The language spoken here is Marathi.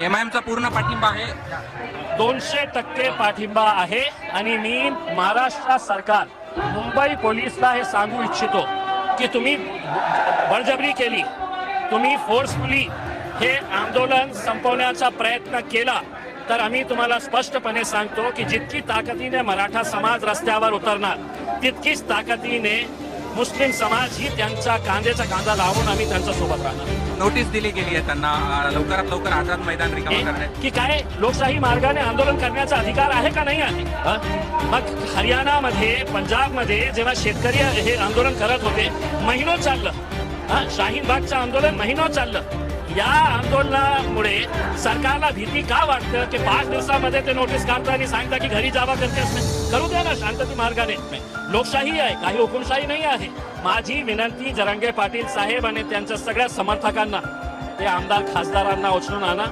एमआयएमचा पूर्ण पाठिंबा आहे. 200% पाठिंबा आहे आणि मी महाराष्ट्र सरकार मुंबई पोलीसला हे सांगू इच्छितो की तुम्ही बळजबरी केली, तुम्ही फोर्सफुली हे आंदोलन संपवण्याचा प्रयत्न केला तर आम्ही तुम्हाला स्पष्टपणे सांगतो की जितकी ताकदीने मराठा समाज रस्त्यावर उतरणार तितकीच ताकदीने मुस्लिम समाज ही त्यांचा कांद्याचा कांदा लावून आम्ही त्यांच्या सोबत राहणार. नोटीस दिली गेली आहे त्यांना लवकरात लवकर आझाद मैदान रिकामा करण्यात. की काय लोकशाही मार्गाने आंदोलन करण्याचा अधिकार आहे का नाही आहे? मग हरियाणामध्ये पंजाबमध्ये जेव्हा शेतकरी हे आंदोलन करत होते महिनो चाललं, शाहीन बागचं आंदोलन महिनो चाललं. या आंदोलनामुळे सरकारला भीती का वाटतं की 5 दिवसामध्ये ते नोटीस काढतात आणि सांगतात की घरी जावा करते असते? करू द्या ना शांतती मार्गाने. लोकशाही आहे, काही हुकुमशाही नाही आहे. माझी विनंती जरांगे पाटील साहेब आणि त्यांच्या सगळ्या समर्थकांना, ते आमदार खासदारांना उचलून आणा.